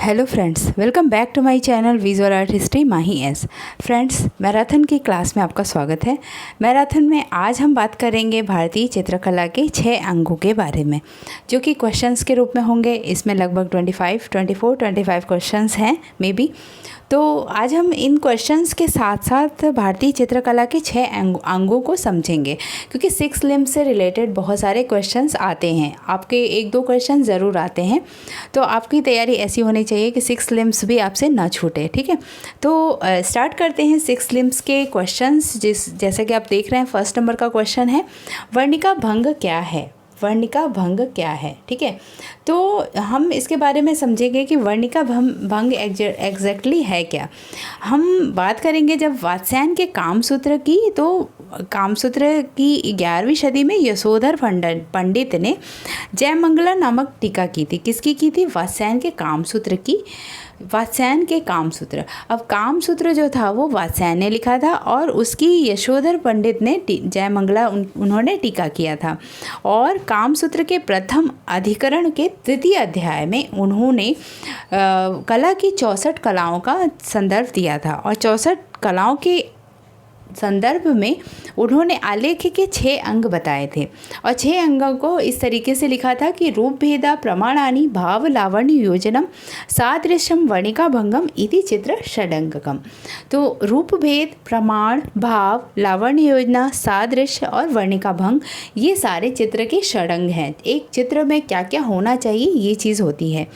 Hello friends, welcome back to my channel visual art history Mahi S. Friends, marathon की class में आपका स्वागत है। मैराथन में आज हम बात करेंगे भारतीय चित्रकला के 6 अंगों के बारे में, जो कि क्वेश्चंस के रूप में होंगे। इसमें लगभग 25 क्वेश्चंस हैं मे बी। तो आज हम इन क्वेश्चंस के साथ साथ भारतीय चित्रकला के 6 अंगों को समझेंगे, क्योंकि 6 लिम्ब से रिलेटेड बहुत सारे क्वेश्चंस आते हैं। आपके 1-2 क्वेश्चन ज़रूर आते हैं, तो आपकी तैयारी ऐसी होनी चाहिए कि 6 लिम्ब्स भी आपसे ना छूटे। ठीक है, तो स्टार्ट करते हैं 6 लिम्ब्स के क्वेश्चंस। जैसे कि आप देख रहे हैं, फर्स्ट नंबर का क्वेश्चन है, वर्णिका भंग क्या है? वर्णिका भंग क्या है? ठीक है, तो हम इसके बारे में समझेंगे कि वर्णिका भंग एग्जैक्टली है क्या। हम बात करेंगे जब वात्स्यायन के कामसूत्र की, तो कामसूत्र की 11वीं सदी में यशोधर पंडित ने जयमंगला नामक टीका की थी। किसकी की थी? वात्स्यायन के कामसूत्र की। वात्स्यायन के कामसूत्र, अब कामसूत्र जो था वो वात्स्यायन ने लिखा था और उसकी यशोधर पंडित ने जयमंगला उन्होंने टीका किया था। और कामसूत्र के प्रथम अधिकरण के 3य अध्याय में उन्होंने कला की 64 कलाओं का संदर्भ दिया था, और 64 कलाओं के संदर्भ में उन्होंने आलेख के 6 अंग बताए थे। और 6 अंगों को इस तरीके से लिखा था कि रूप भेदा प्रमाणानि भाव लावण्य योजनम सादृश्यम वर्णिका भंगम इति चित्र षडंगकम। तो रूप भेद, प्रमाण, भाव, लावण्य योजना, सादृश्य और वर्णिका भंग, ये सारे चित्र के षडंग हैं। एक चित्र में क्या क्या होना चाहिए, ये चीज़ होती है।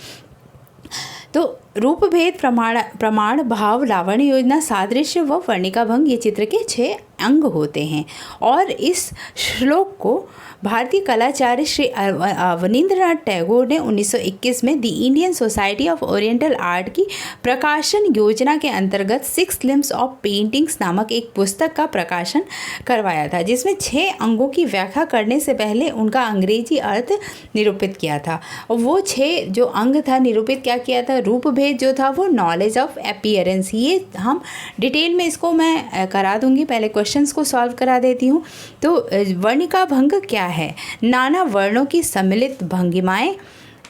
तो रूप भेद, प्रमाण, भाव, लावण्य योजना, सादृश्य व वर्णिका भंग, ये चित्र के 6 अंग होते हैं। और इस श्लोक को भारतीय कलाचार्य श्री अवनींद्रनाथ टैगोर ने 1921 में the Indian society of oriental art की प्रकाशन योजना के अंतर्गत 6 लिम्ब्स ऑफ पेंटिंग्स नामक एक पुस्तक का प्रकाशन करवाया था, जिसमें 6 अंगों की व्याख्या करने से पहले उनका अंग्रेजी अर्थ निरूपित किया था। और वो 6 जो अंग था निरूपित क्या किया था? रूप भेद जो था वो नॉलेज ऑफ अपीयरेंस, ये हम डिटेल में इसको मैं करा दूंगी। पहले क्वेश्चंस को सॉल्व करा देती हूँ। तो वर्णिका भंग क्या है? नाना वर्णों की सम्मिलित भंगिमाएं,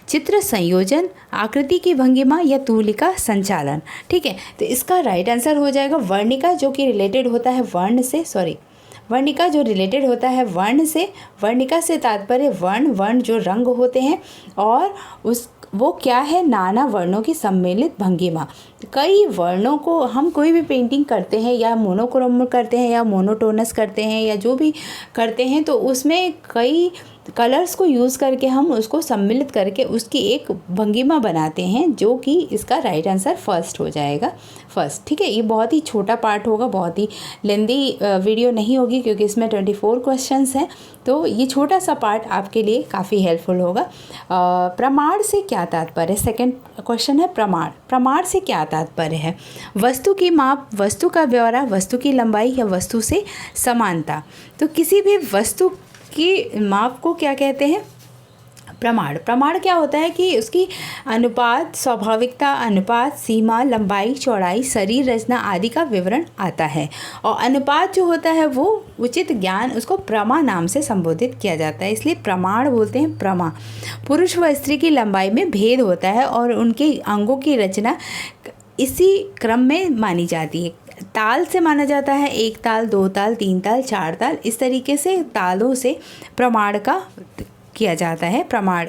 चित्र संयोजन, आकृति की भंगिमा या तूलिका संचालन। ठीक है, तो इसका राइट आंसर हो जाएगा वर्णिका, जो कि रिलेटेड होता है वर्ण से। वर्णिका जो रिलेटेड होता है वर्ण से। वर्णिका से तात्पर्य वर्ण जो रंग होते हैं, और वो क्या है? नाना वर्णों की सम्मिलित भंगिमा। कई वर्णों को हम कोई भी पेंटिंग करते हैं, या मोनोक्रोम करते हैं, या मोनोटोनस करते हैं, या जो भी करते हैं, तो उसमें कई कलर्स को यूज़ करके हम उसको सम्मिलित करके उसकी एक भंगिमा बनाते हैं, जो कि इसका राइट आंसर फर्स्ट हो जाएगा। फर्स्ट, ठीक है। ये बहुत ही छोटा पार्ट होगा, बहुत ही लेंदी वीडियो नहीं होगी, क्योंकि इसमें 24 क्वेश्चंस हैं, तो ये छोटा सा पार्ट आपके लिए काफ़ी हेल्पफुल होगा। प्रमाण से क्या तात्पर्य? सेकंड क्वेश्चन है प्रमाण से क्या तात्पर्य है? वस्तु की माप, वस्तु का ब्यौरा, वस्तु की लंबाई या वस्तु से समानता। तो किसी भी वस्तु की माप को क्या कहते हैं? प्रमाण क्या होता है कि उसकी अनुपात, स्वाभाविकता, अनुपात, सीमा, लंबाई, चौड़ाई, शरीर रचना आदि का विवरण आता है। और अनुपात जो होता है वो उचित ज्ञान, उसको प्रमा नाम से संबोधित किया जाता है, इसलिए प्रमाण बोलते हैं। प्रमा, पुरुष व स्त्री की लंबाई में भेद होता है और उनके अंगों की रचना इसी क्रम में मानी जाती है। ताल से माना जाता है, 1 ताल, 2 ताल, 3 ताल, 4 ताल, इस तरीके से तालों से प्रमाण का किया जाता है, प्रमाण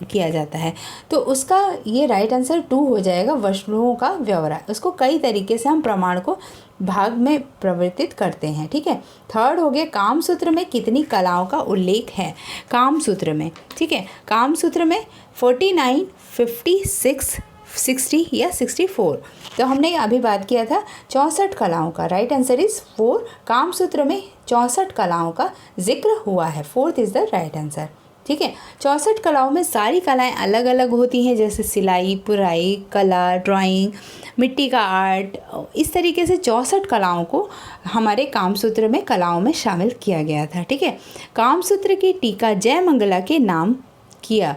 किया जाता है। तो उसका ये राइट आंसर 2 हो जाएगा, वस्तुओं का ब्यौरा। उसको कई तरीके से हम प्रमाण को भाग में परिवर्तित करते हैं। ठीक है। थर्ड हो गया, कामसूत्र में कितनी कलाओं का उल्लेख है? कामसूत्र में, ठीक है, कामसूत्र में 49, 56, 60 या 64। तो हमने अभी बात किया था 64 कलाओं का। Right answer is 4। कामसूत्र में 64 कलाओं का जिक्र हुआ है। 4th is the right answer. ठीक है, 64 कलाओं में सारी कलाएं अलग अलग होती हैं, जैसे सिलाई, पुराई, कला, ड्राइंग, मिट्टी का आर्ट। इस तरीके से 64 कलाओं को हमारे कामसूत्र में कलाओं में शामिल किया गया था। ठीक है, कामसूत्र की टीका जयमंगला के नाम किया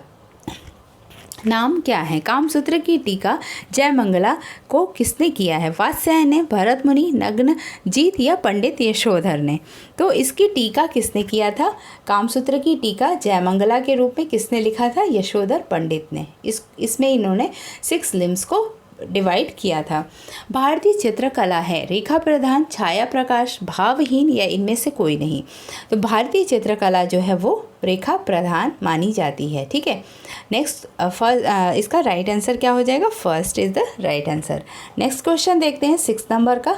नाम क्या है? कामसूत्र की टीका जयमंगला को किसने किया है? वात्स्यायन ने, भरत मुनि, नग्नजीत या पंडित यशोधर ने? तो इसकी टीका किसने किया था? कामसूत्र की टीका जयमंगला के रूप में किसने लिखा था? यशोधर पंडित ने। इसमें इन्होंने 6 लिम्स को डिवाइड किया था। भारतीय चित्रकला है रेखा प्रधान, छाया प्रकाश, भावहीन या इनमें से कोई नहीं? तो भारतीय चित्रकला जो है वो रेखा प्रधान मानी जाती है। ठीक है, नेक्स्ट इसका राइट आंसर क्या हो जाएगा? First is the right answer. Next question देखते हैं 6 नंबर का।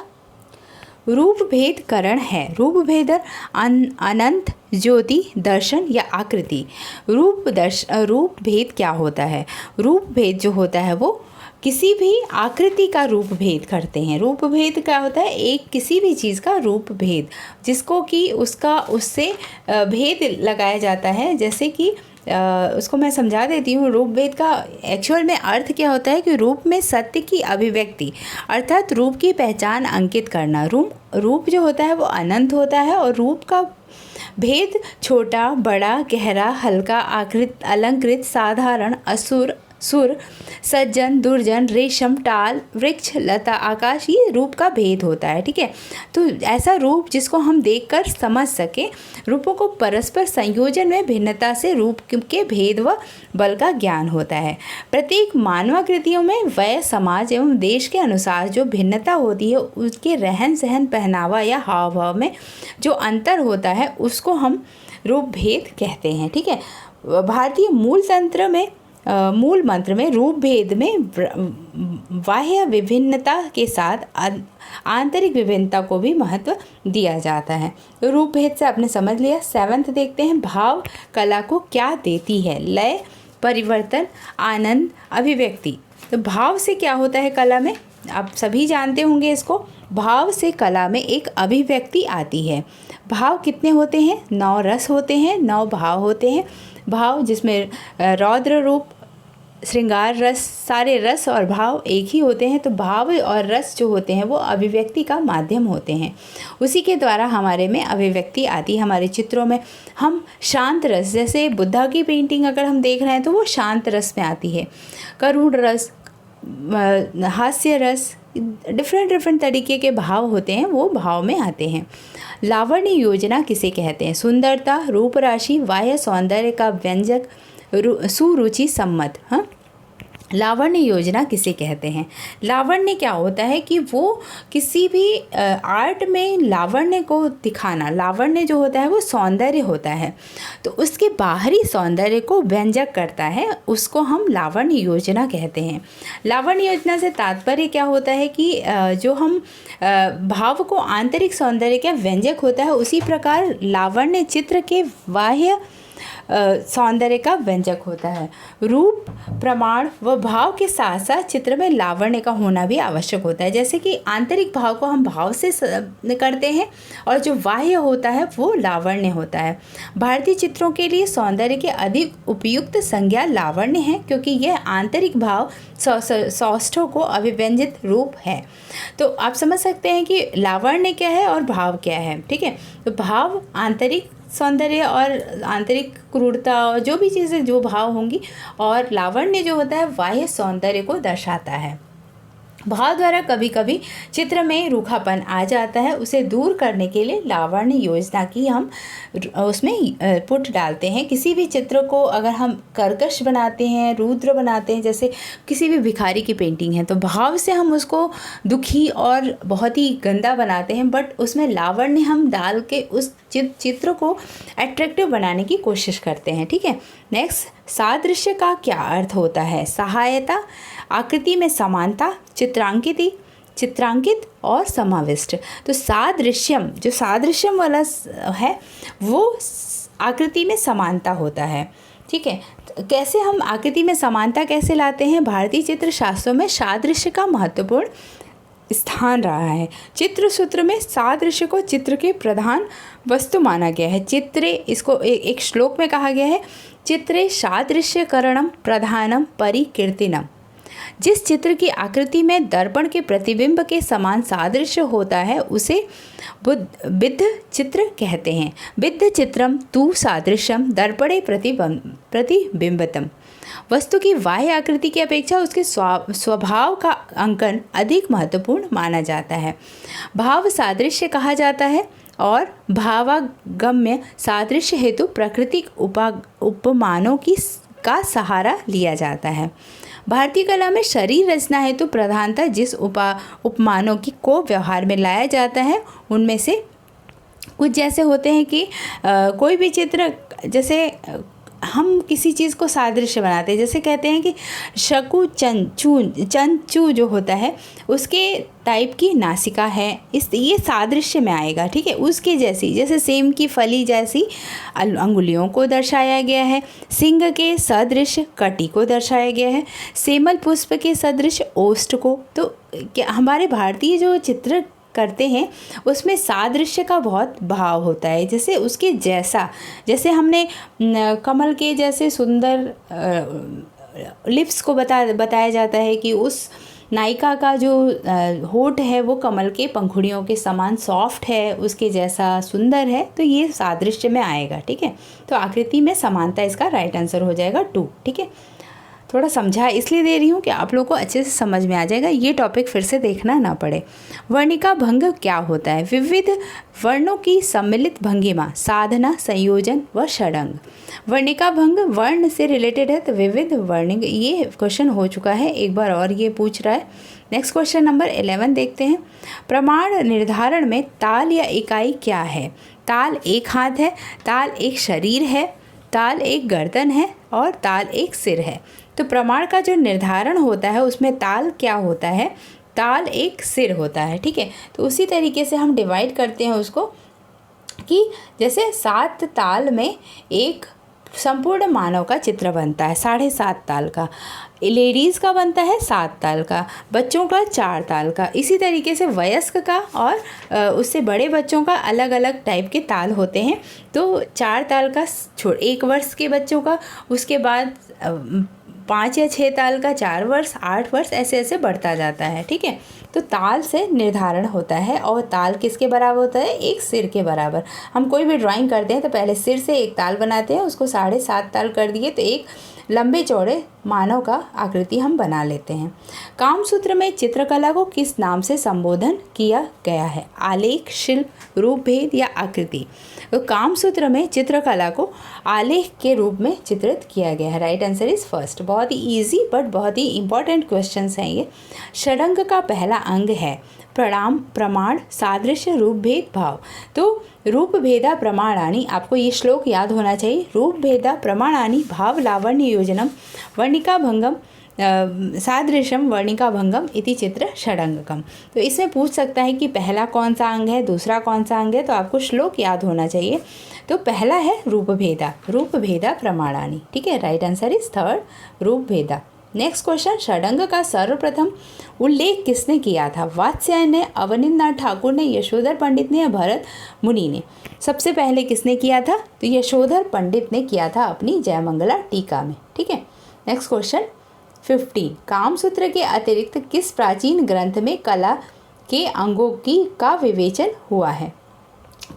रूप भेद करण है। रूप भेद अनंत, ज्योति, दर्शन या आकृति? रूप भेद क्या होता है? रूप भेद जो होता है वो किसी भी आकृति का रूप भेद करते हैं। रूप भेद क्या होता है? एक किसी भी चीज़ का रूप भेद, जिसको कि उससे भेद लगाया जाता है। जैसे कि उसको मैं समझा देती हूँ। रूप भेद का एक्चुअल में अर्थ क्या होता है कि रूप में सत्य की अभिव्यक्ति, अर्थात रूप की पहचान अंकित करना। रूप जो होता है वो अनंत होता है और रूप का भेद छोटा, बड़ा, गहरा, हल्का, आकृत, अलंकृत, साधारण, असुर, सुर, सज्जन, दुर्जन, रेशम, टाल, वृक्ष, लता, आकाश, ये रूप का भेद होता है। ठीक है, तो ऐसा रूप जिसको हम देखकर समझ सके। रूपों को परस्पर संयोजन में भिन्नता से रूप के भेद व बल का ज्ञान होता है। प्रत्येक मानवाकृतियों में वय, समाज एवं देश के अनुसार जो भिन्नता होती है, उसके रहन सहन, पहनावा या हाव भाव में जो अंतर होता है उसको हम रूप भेद कहते हैं। ठीक है, भारतीय मूल मंत्र में रूप भेद में बाह्य विभिन्नता के साथ आंतरिक विभिन्नता को भी महत्व दिया जाता है। तो रूप भेद से आपने समझ लिया। 7th देखते हैं। भाव कला को क्या देती है? लय, परिवर्तन, आनंद, अभिव्यक्ति। तो भाव से क्या होता है कला में? आप सभी जानते होंगे इसको। भाव से कला में एक अभिव्यक्ति आती है। भाव कितने होते हैं? 9 रस होते हैं, 9 भाव होते हैं। भाव जिसमें रौद्र रूप, श्रृंगार रस, सारे रस और भाव एक ही होते हैं। तो भाव और रस जो होते हैं वो अभिव्यक्ति का माध्यम होते हैं। उसी के द्वारा हमारे में अभिव्यक्ति आती है। हमारे चित्रों में हम शांत रस, जैसे बुद्धा की पेंटिंग अगर हम देख रहे हैं तो वो शांत रस में आती है। करुण रस, हास्य रस, डिफरेंट तरीके के भाव होते हैं, वो भाव में आते हैं। लावण्य योजना किसे कहते हैं? सुंदरता, रूप राशि, बाह्य सौंदर्य का व्यंजक, सुरुचि सम्मत। हाँ, लावण्य योजना किसे कहते हैं? लावण्य क्या होता है कि वो किसी भी आर्ट में लावण्य को दिखाना। लावण्य जो होता है वो सौंदर्य होता है, तो उसके बाहरी सौंदर्य को व्यंजक करता है, उसको हम लावण्य योजना कहते हैं। लावण्य योजना से तात्पर्य क्या होता है कि जो हम भाव को आंतरिक सौंदर्य का व्यंजक होता है, उसी प्रकार लावण्य चित्र के बाह्य सौंदर्य का व्यंजक होता है। रूप, प्रमाण व भाव के साथ साथ चित्र में लावण्य का होना भी आवश्यक होता है। जैसे कि आंतरिक भाव को हम भाव से करते हैं और जो बाह्य होता है वो लावण्य होता है। भारतीय चित्रों के लिए सौंदर्य के अधिक उपयुक्त संज्ञा लावण्य है, क्योंकि यह आंतरिक भाव सौष्ठव को अभिव्यंजित रूप है। तो आप समझ सकते हैं कि लावण्य क्या है और भाव क्या है। ठीक है, तो भाव आंतरिक सौंदर्य और आंतरिक क्रूरता और जो भी चीज़ें जो भाव होंगी, और लावण्य जो होता है बाह्य सौंदर्य को दर्शाता है। भाव द्वारा कभी कभी चित्र में रूखापन आ जाता है, उसे दूर करने के लिए लावण्य योजना की हम उसमें पुट डालते हैं। किसी भी चित्र को अगर हम कर्कश बनाते हैं, रुद्र बनाते हैं, जैसे किसी भी भिखारी की पेंटिंग है, तो भाव से हम उसको दुखी और बहुत ही गंदा बनाते हैं, बट उसमें लावण्य हम डाल के उस चित्र को अट्रैक्टिव बनाने की कोशिश करते हैं। ठीक है, नेक्स्ट, सादृश्य का क्या अर्थ होता है? सहायता, आकृति में समानता, चित्रांकित और समाविष्ट। तो सादृश्यम, जो सादृश्यम वाला है वो आकृति में समानता होता है। ठीक है, कैसे हम आकृति में समानता कैसे लाते हैं? भारतीय चित्र शास्त्रों में सादृश्य का महत्वपूर्ण स्थान रहा है। चित्र सूत्र में सादृश्य को चित्र के प्रधान वस्तु माना गया है। चित्रे, इसको एक श्लोक में कहा गया है, चित्रे सादृश्यकरणम प्रधानम परिकीर्तिनम। जिस चित्र की आकृति में दर्पण के प्रतिबिंब के समान सादृश्य होता है उसे बिद्ध चित्र कहते हैं। बिद्ध चित्रम तु सादृश्यम दर्पणे प्रतिबिंबतम। वस्तु की बाह्य आकृति की अपेक्षा उसके स्वभाव का अंकन अधिक महत्वपूर्ण माना जाता है। भाव सादृश्य कहा जाता है और भावागम्य सादृश्य हेतु प्राकृतिक उपमानों का सहारा लिया जाता है। भारतीय कला में शरीर रचना हेतु प्रधानतः जिस उपमानों को व्यवहार में लाया जाता है उनमें से कुछ जैसे होते हैं कि कोई भी चित्र, जैसे हम किसी चीज़ को सादृश्य बनाते हैं, जैसे कहते हैं कि शकु चंचू जो होता है उसके टाइप की नासिका है, ये सादृश्य में आएगा, ठीक है। उसके जैसी, जैसे सेम की फली जैसी अंगुलियों को दर्शाया गया है। सिंह के सदृश कटी को दर्शाया गया है। सेमल पुष्प के सदृश ओष्ठ को। तो क्या हमारे भारतीय जो चित्र करते हैं उसमें सादृश्य का बहुत भाव होता है, जैसे उसके जैसा, जैसे हमने कमल के जैसे सुंदर लिप्स को बताया जाता है कि उस नायिका का जो होठ है वो कमल के पंखुड़ियों के समान सॉफ्ट है, उसके जैसा सुंदर है, तो ये सादृश्य में आएगा, ठीक है। तो आकृति में समानता इसका राइट आंसर हो जाएगा 2, ठीक है। थोड़ा समझा इसलिए दे रही हूँ कि आप लोगों को अच्छे से समझ में आ जाएगा, ये टॉपिक फिर से देखना ना पड़े। वर्णिका भंग क्या होता है? विविध वर्णों की सम्मिलित भंगिमा, साधना, संयोजन व षडंग। वर्णिका भंग वर्ण से रिलेटेड है, तो विविध वर्णिक, ये क्वेश्चन हो चुका है एक बार और ये पूछ रहा है। नेक्स्ट क्वेश्चन नंबर 11 देखते हैं। प्रमाण निर्धारण में ताल या इकाई क्या है? ताल एक हाथ है, ताल एक शरीर है, ताल एक गर्दन है और ताल एक सिर है। तो प्रमाण का जो निर्धारण होता है उसमें ताल क्या होता है? ताल एक सिर होता है, ठीक है। तो उसी तरीके से हम डिवाइड करते हैं उसको कि जैसे 7 ताल में एक संपूर्ण मानव का चित्र बनता है 7.5 ताल का, लेडीज़ का बनता है 7 ताल का, बच्चों का 4 ताल का, इसी तरीके से वयस्क का और उससे बड़े बच्चों का अलग अलग टाइप के ताल होते हैं। तो 4 ताल का 1 वर्ष के बच्चों का, उसके बाद 5 या 6 ताल का 4 वर्ष, 8 वर्ष, ऐसे ऐसे बढ़ता जाता है, ठीक है। तो ताल से निर्धारण होता है और ताल किसके बराबर होता है? एक सिर के बराबर। हम कोई भी ड्राइंग करते हैं तो पहले सिर से एक ताल बनाते हैं, उसको 7.5 ताल कर दिए तो एक लंबे चौड़े मानव का आकृति हम बना लेते हैं। कामसूत्र में चित्रकला को किस नाम से संबोधन किया गया है? आलेख, शिल्प, रूपभेद या आकृति? तो कामसूत्र में चित्रकला को आलेख के रूप में चित्रित किया गया है। Right answer is first. बहुत ही इजी बट बहुत ही इंपॉर्टेंट क्वेश्चंस हैं ये। षडंग का पहला अंग है प्रणाम, प्रमाण, सादृश्य, रूपभेद, भाव। तो रूपभेदा प्रमाणानि, आपको ये श्लोक याद होना चाहिए। रूपभेदा प्रमाणानि भाव लावण्य योजनम वर्णिका भंगम सादृश्यम वर्णिका भंगम इति चित्र षडंगकम। तो इसमें पूछ सकता है कि पहला कौन सा अंग है, दूसरा कौन सा अंग है, तो आपको श्लोक याद होना चाहिए। तो पहला है रूपभेदा, रूपभेदा प्रमाणानि, ठीक है। राइट आंसर इज थर्ड, रूपभेदा। नेक्स्ट क्वेश्चन, षडंग का सर्वप्रथम उल्लेख किसने किया था? वात्स्यायन ने, अवनींद्रनाथ ठाकुर ने, यशोधर पंडित ने या भरत मुनि ने? सबसे पहले किसने किया था? तो यशोधर पंडित ने किया था अपनी जयमंगला टीका में, ठीक है। नेक्स्ट क्वेश्चन 15, कामसूत्र के अतिरिक्त किस प्राचीन ग्रंथ में कला के अंगों का विवेचन हुआ है?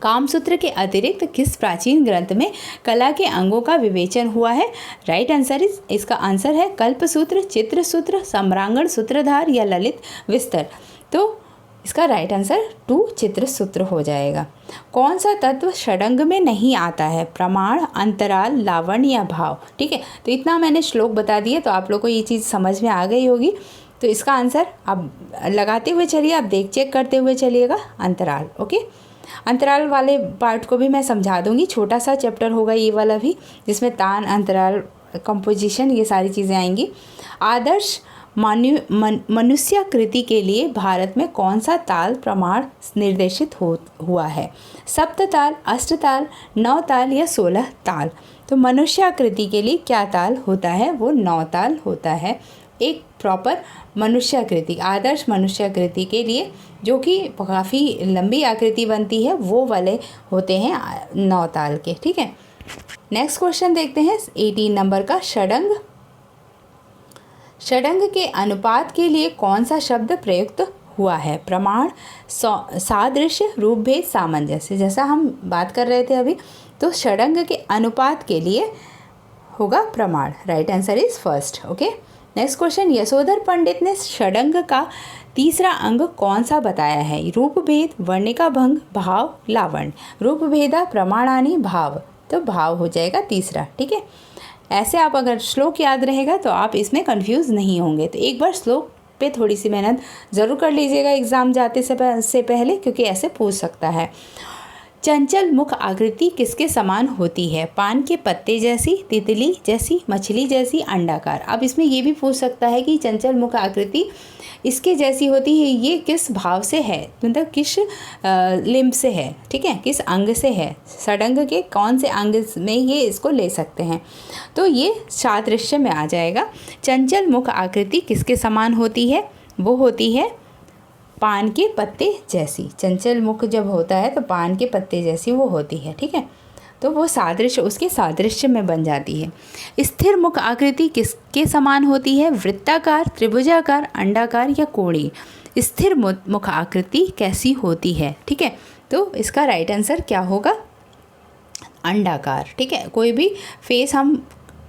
कामसूत्र के अतिरिक्त किस प्राचीन ग्रंथ में कला के अंगों का विवेचन हुआ है? राइट आंसर इज, इसका आंसर है कल्पसूत्र, चित्रसूत्र, सम्रांगण सूत्रधार या ललित विस्तर। तो इसका राइट आंसर 2 चित्रसूत्र हो जाएगा। कौन सा तत्व षडंग में नहीं आता है? प्रमाण, अंतराल, लावण्य या भाव, ठीक है। तो इतना मैंने श्लोक बता दिए तो आप लोग को ये चीज़ समझ में आ गई होगी। तो इसका आंसर आप लगाते हुए चलिए, आप चेक करते हुए चलिएगा, अंतराल। ओके, अंतराल वाले पार्ट को भी मैं समझा दूंगी, छोटा सा चैप्टर होगा ये वाला भी, जिसमें तान, अंतराल, कंपोजिशन, ये सारी चीज़ें आएंगी। आदर्श मनुष्याकृति के लिए भारत में कौन सा ताल प्रमाण निर्देशित हुआ है? सप्तताल, अष्टताल, 9 ताल या 16 ताल? तो मनुष्याकृति के लिए क्या ताल होता है? वो 9 ताल होता है। एक प्रॉपर मनुष्याकृति, आदर्श मनुष्याकृति के लिए जो कि काफ़ी लंबी आकृति बनती है, वो वाले होते हैं 9 ताल के, ठीक है। नेक्स्ट क्वेश्चन देखते हैं 18 नंबर का। षडंग के अनुपात के लिए कौन सा शब्द प्रयुक्त हुआ है? प्रमाण, सादृश्य, रूपभेद, सामंजस्य। जैसा हम बात कर रहे थे अभी, तो षडंग के अनुपात के लिए होगा प्रमाण। Right answer is first. Okay, next question, Yashodhar Pandit ने षडंग का तीसरा अंग कौन सा बताया है? रूप भेद, वर्णिका भंग, भाव, लावण्य। रूप भेदा प्रमाणानि भाव, तो भाव हो जाएगा तीसरा। ठीक है, ऐसे आप अगर श्लोक याद रहेगा तो आप इसमें कंफ्यूज नहीं होंगे। तो एक बार श्लोक पे थोड़ी सी मेहनत ज़रूर कर लीजिएगा एग्ज़ाम जाते से पहले, क्योंकि ऐसे पूछ सकता है। चंचल मुख आकृति किसके समान होती है? पान के पत्ते जैसी, तितली जैसी, मछली जैसी, अंडाकार। अब इसमें ये भी पूछ सकता है कि चंचल मुख आकृति इसके जैसी होती है, ये किस भाव से है, मतलब किस लिम्ब से है, ठीक है, किस अंग से है, षडंग के कौन से अंग में ये इसको ले सकते हैं। तो ये सादृश्य में आ जाएगा। चंचल मुख आकृति किसके समान होती है? वो होती है पान के पत्ते जैसी। चंचल मुख जब होता है तो पान के पत्ते जैसी वो होती है। ठीक है, तो वो सादृश्य उसके सादृश्य में बन जाती है। स्थिर मुख आकृति किसके समान होती है? वृत्ताकार, त्रिभुजाकार, अंडाकार या कोणीय। स्थिर मुख आकृति कैसी होती है? ठीक है, तो इसका राइट आंसर क्या होगा? अंडाकार। ठीक है, कोई भी फेस हम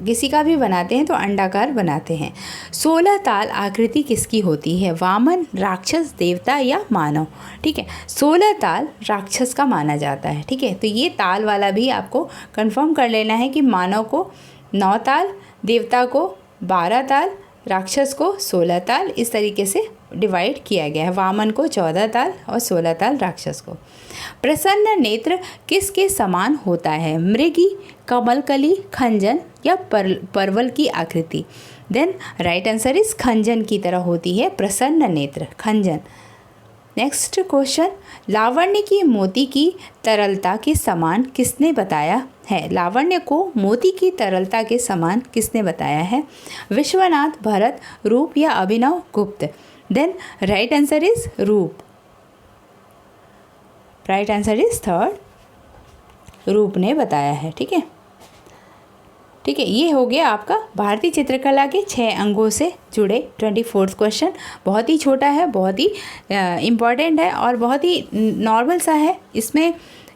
किसी का भी बनाते हैं तो अंडाकार बनाते हैं। 16 ताल आकृति किसकी होती है? वामन, राक्षस, देवता या मानव। ठीक है, 16 ताल राक्षस का माना जाता है। ठीक है, तो ये ताल वाला भी आपको कंफर्म कर लेना है कि मानव को 9 ताल, देवता को 12 ताल, राक्षस को 16 ताल, इस तरीके से डिवाइड किया गया है। वामन को 14 ताल और 16 ताल राक्षस को। प्रसन्न नेत्र किसके समान होता है? मृगी, कमलकली, खंजन या परवल की आकृति। देन राइट आंसर इज खंजन की तरह होती है प्रसन्न नेत्र, खंजन। नेक्स्ट क्वेश्चन, लावण्य की मोती की तरलता के समान किसने बताया है? लावण्य को मोती की तरलता के समान किसने बताया है? विश्वनाथ, भरत, रूप या अभिनव गुप्त। देन राइट आंसर इज रूप। राइट आंसर इज थर्ड, रूप ने बताया है। ठीक है, ठीक है, ये हो गया आपका भारतीय चित्रकला के 6 अंगों से जुड़े 24th क्वेश्चन। बहुत ही छोटा है, बहुत ही इम्पॉर्टेंट है और बहुत ही नॉर्मल सा है। इसमें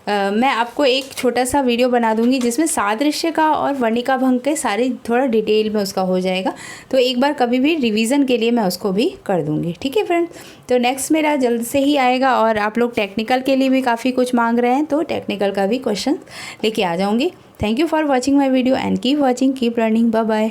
मैं आपको एक छोटा सा वीडियो बना दूंगी जिसमें सादृश्य का और वर्णिका भंग के सारे थोड़ा डिटेल में उसका हो जाएगा। तो एक बार कभी भी रिवीजन के लिए मैं उसको भी कर दूंगी। ठीक है फ्रेंड्स, तो नेक्स्ट मेरा जल्द से ही आएगा। और आप लोग टेक्निकल के लिए भी काफ़ी कुछ मांग रहे हैं, तो टेक्निकल का भी क्वेश्चन लेके आ जाऊँगी। Thank you for watching my video and keep watching, keep learning. Bye bye.